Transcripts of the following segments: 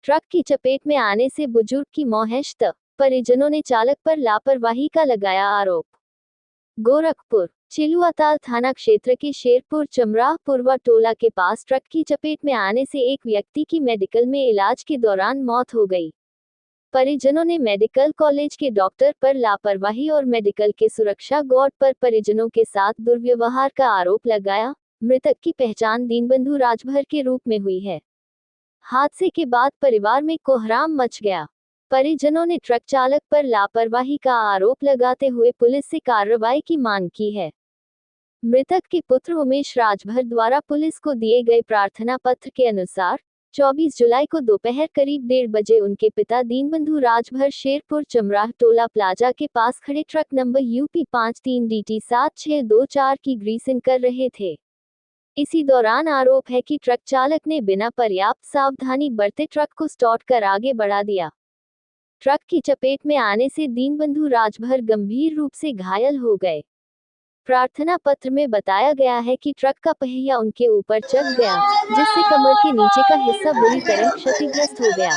Truck की चपेट में आने से बुजुर्ग की मौत, परिजनों ने चालक पर लापरवाही का लगाया आरोप। गोरखपुर चिलुआताल थाना क्षेत्र के शेरपुर चमराह पुरवा टोला के पास ट्रक की चपेट में आने से एक व्यक्ति की मेडिकल में इलाज के दौरान मौत हो गई। परिजनों ने मेडिकल कॉलेज के डॉक्टर पर लापरवाही और मेडिकल के सुरक्षा गार्ड पर परिजनों के साथ दुर्व्यवहार का आरोप लगाया। मृतक की पहचान दीनबंधु राजभर के रूप में हुई है। हादसे के बाद परिवार में कोहराम मच गया। परिजनों ने ट्रक चालक पर लापरवाही का आरोप लगाते हुए पुलिस से कार्रवाई की मांग की है। मृतक के पुत्र उमेश राजभर द्वारा पुलिस को दिए गए प्रार्थना पत्र के अनुसार 24 जुलाई को दोपहर करीब 1:30 बजे उनके पिता दीनबंधु राजभर शेरपुर चमराह टोला प्लाजा के पास खड़े ट्रक नंबर UP 53 DT 7624 की ग्रीसिंग कर रहे थे। इसी दौरान आरोप है कि ट्रक चालक ने बिना पर्याप्त सावधानी बरते ट्रक को स्टॉप कर आगे बढ़ा दिया। ट्रक की चपेट में आने से दीनबंधु राजभर गंभीर रूप से घायल हो गए। प्रार्थना पत्र में बताया गया है कि ट्रक का पहिया उनके ऊपर चढ़ गया, जिससे कमर के नीचे का हिस्सा बुरी तरह क्षतिग्रस्त हो गया।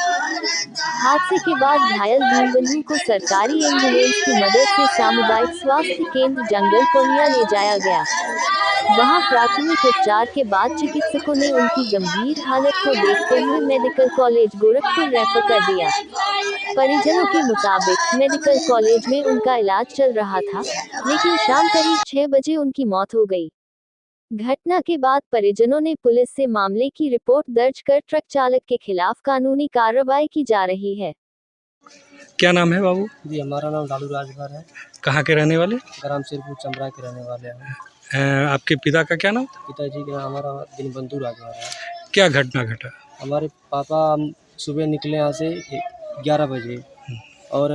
हादसे के बाद घायल दीनबंधु को सरकारी एम्बुलेंस की मदद से सामुदायिक स्वास्थ्य केंद्र जंगल कोनिया ले जाया गया। वहां प्राथमिक उपचार के बाद चिकित्सकों ने उनकी गंभीर हालत को देखते हुए मेडिकल कॉलेज गोरखपुर रेफर कर दिया। परिजनों के मुताबिक मेडिकल कॉलेज में उनका इलाज चल रहा था, लेकिन शाम करीब 6 बजे उनकी मौत हो गई। घटना के बाद परिजनों ने पुलिस से मामले की रिपोर्ट दर्ज कर ट्रक चालक के खिलाफ कानूनी कार्रवाई की जा रही है। क्या नाम है बाबू? जी, हमारा नाम लालू राजभर है। कहाँ के रहने वाले? ग्राम शेरपुर चमरा के रहने वाले हैं। आपके पिता का क्या नाम? पिताजी का हमारा दीनबंधु राजभर है। क्या घटना घटा? हमारे पापा सुबह निकले यहाँ से 11 बजे और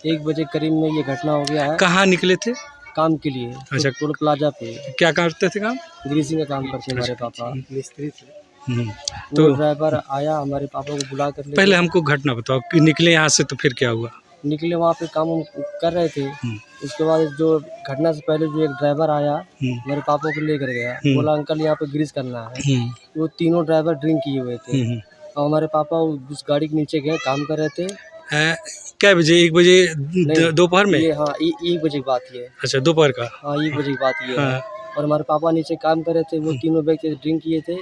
1 बजे करीब में ये घटना हो गया है। कहाँ निकले थे? काम के लिए। अच्छा, टोल प्लाजा पे। क्या करते थे काम? ग्रीसिंग का काम करते हमारे पापा, मिस्त्री थे। तो ड्राइवर आया, हमारे पापा को बुला कर पहले हमको घटना बताओ कि निकले यहाँ से तो फिर क्या हुआ? निकले वहाँ पे काम कर रहे थे। उसके बाद जो घटना से पहले जो एक ड्राइवर आया, मेरे पापा को लेकर गया, बोला अंकल यहाँ पे ग्रीस करना है। वो तीनों ड्राइवर ड्रिंक किए हुए थे और हमारे पापा उस गाड़ी के नीचे गए, काम कर रहे थे। क्या बजे? 1 बजे दोपहर में? ये हाँ, 1 बजे की बात है। अच्छा, दोपहर का? हाँ, 1 बजे की बात ये है। और हमारे पापा नीचे काम कर रहे थे। वो तीनों व्यक्ति ड्रिंक किए थे।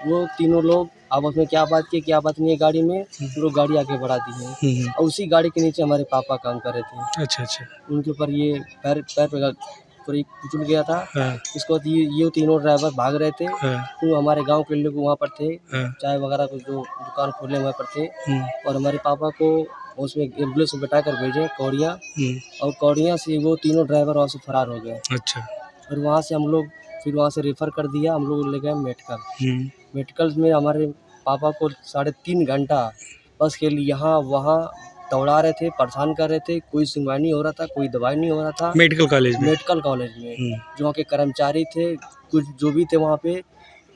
वो तीनों लोग आपस में क्या बात की, क्या बात नहीं है गाड़ी में, वो गाड़ी आगे बढ़ा दी है और उसी गाड़ी के नीचे हमारे पापा काम कर रहे थे। अच्छा अच्छा। उनके ऊपर ये पैर पे पूरी कुचल गया था। इसके बाद ये तीनों ड्राइवर भाग रहे थे। तो हमारे गांव के लोग वहाँ पर थे, चाय वगैरह को जो दुकान खोले वहाँ पर थे। और हमारे पापा को उसमें एम्बुलेंस में बैठा कर भेजे कौड़िया, और कौड़िया से वो तीनों ड्राइवर वहाँ से फरार हो गए। अच्छा। और वहाँ से हम लोग फिर वहाँ से रेफ़र कर दिया, हम लोग ले गए मेडिकल। मेडिकल में हमारे पापा को 3.5 घंटा बस के लिए यहाँ वहाँ दौड़ा रहे थे, परेशान कर रहे थे। कोई सुनवाई नहीं हो रहा था, कोई दवाई नहीं हो रहा था। मेडिकल कॉलेज में? मेडिकल कॉलेज में जो वहाँ के कर्मचारी थे, कुछ जो भी थे वहाँ पे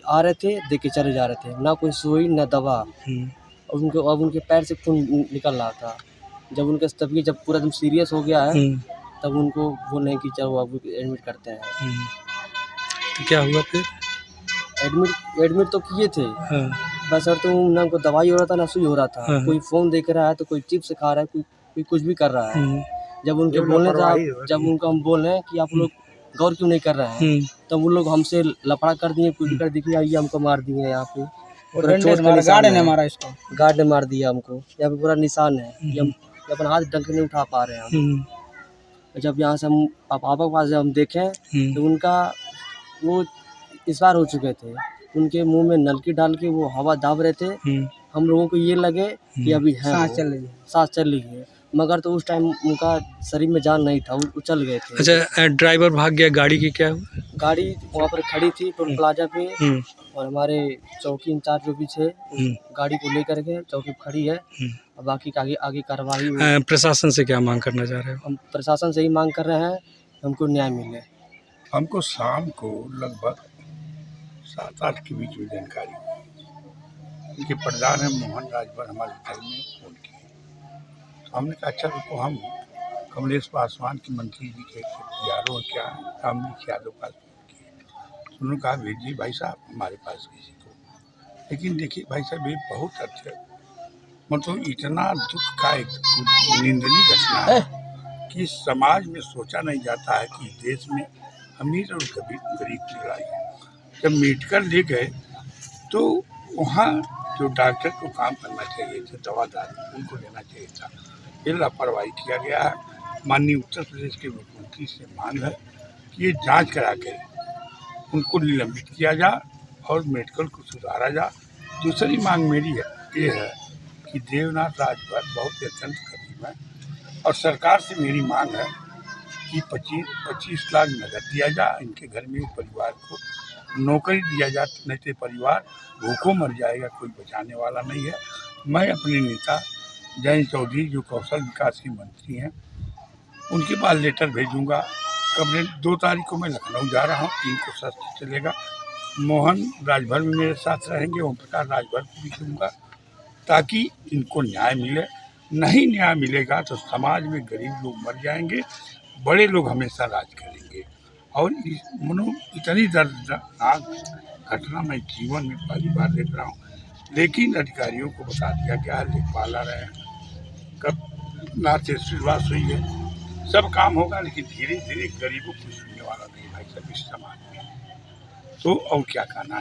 आ रहे थे, दे के चले जा रहे थे। ना कोई सुई ना दवा। अब उनके पैर से खून निकल रहा था। जब उनका तबीयत जब पूरा एकदम सीरियस हो गया है, तब उनको बोले कि चलो अब एडमिट करते हैं। तो क्या हुआ फिर? एडमिट तो किए थे। बस और तो ना उनको दवाई हो रहा था ना सुई हो रहा था। कोई फोन देख रहा है तो कोई चिप्स खा रहा है, कोई कुछ भी कर रहा है। जब उनके बोलने था, जब उनको हम बोल रहे हैं कि आप लोग गौर क्यों नहीं कर रहे हैं, तब वो लोग हमसे लफड़ा कर दिए, कुछ कर दिए, आइए हमको मार दिए। यहाँ पे गार्ड ने मार दिया हमको। यहाँ पे पूरा निशान है। हम अपना हाथ ढंग से नहीं उठा पा रहे हैं। जब यहाँ से हम पापा के पास हम देखें तो उनका वो इस्पार हो चुके थे। उनके मुंह में नलकी डाल के वो हवा दाब रहे थे। हम लोगों को ये लगे कि अभी है सांस चल रही है, मगर तो उस टाइम उनका शरीर में जान नहीं था, वो चल गए थे। अच्छा, ड्राइवर भाग गया, गाड़ी की क्या हुआ? गाड़ी वहाँ पर खड़ी थी टोल प्लाजा पे, और हमारे चौकी इंचार्ज जो भी थे गाड़ी को लेकर के चौकी खड़ी है। बाकी आगे कार्रवाई। प्रशासन से क्या मांग करना चाह रहे हो? हम प्रशासन से ही मांग कर रहे हैं, हमको न्याय मिले। हमको शाम को लगभग 7-8 के बीच में जानकारी, उनके प्रधान है मोहन राजभर हमारे घर में फोन किए। तो हमने कहा अच्छा रुको, हम कमलेश पासवान के मंत्री जी के यादव क्या रामनीत यादव का फोन किए। उन्होंने कहा भेजिए भाई साहब हमारे पास किसी को। लेकिन देखिए भाई साहब, ये बहुत अच्छे मतलब इतना दुख का एक निंदनीय घटना है कि समाज में सोचा नहीं जाता है कि देश में अमीर और गरीब की लड़ाई है। जब मेडिकल ले गए तो वहाँ जो डॉक्टर को काम करना चाहिए था, दवादार उनको लेना चाहिए था, ये लापरवाही किया गया है। माननीय उत्तर प्रदेश के मुख्यमंत्री से मांग है कि ये जांच करा के उनको निलंबित किया जा और मेडिकल को सुधारा जा। दूसरी मांग मेरी ये है कि देवनाथ राजभर बहुत ही अत्यंत करीब है और सरकार से मेरी मांग है कि 25 लाख नगद दिया जाए, इनके घर में परिवार को नौकरी दिया जाए, नहीं तो परिवार भूखों मर जाएगा, कोई बचाने वाला नहीं है। मैं अपने नेता जयंत चौधरी जो कौशल विकास के मंत्री हैं उनके पास लेटर भेजूंगा। कब 2 तारीख को मैं लखनऊ जा रहा हूँ, 3 को सत्र चलेगा। मोहन राजभर में मेरे साथ रहेंगे, ओम प्रकाश राजभर को भी दूंगा ताकि इनको न्याय मिले। नहीं न्याय मिलेगा तो समाज में गरीब लोग मर जाएंगे, बड़े लोग हमेशा राज करेंगे। और इतनी दर्दनाक घटना मैं जीवन में पहली बार देख रहा हूँ, लेकिन अधिकारियों को बता दिया गया है, लेखपाल आ रहे हैं, कब नाथ से शुरुआत हुई है, सब काम होगा, लेकिन धीरे धीरे गरीबों को सुनने वाला नहीं भाई सब इस समाज में। तो और क्या कहना है।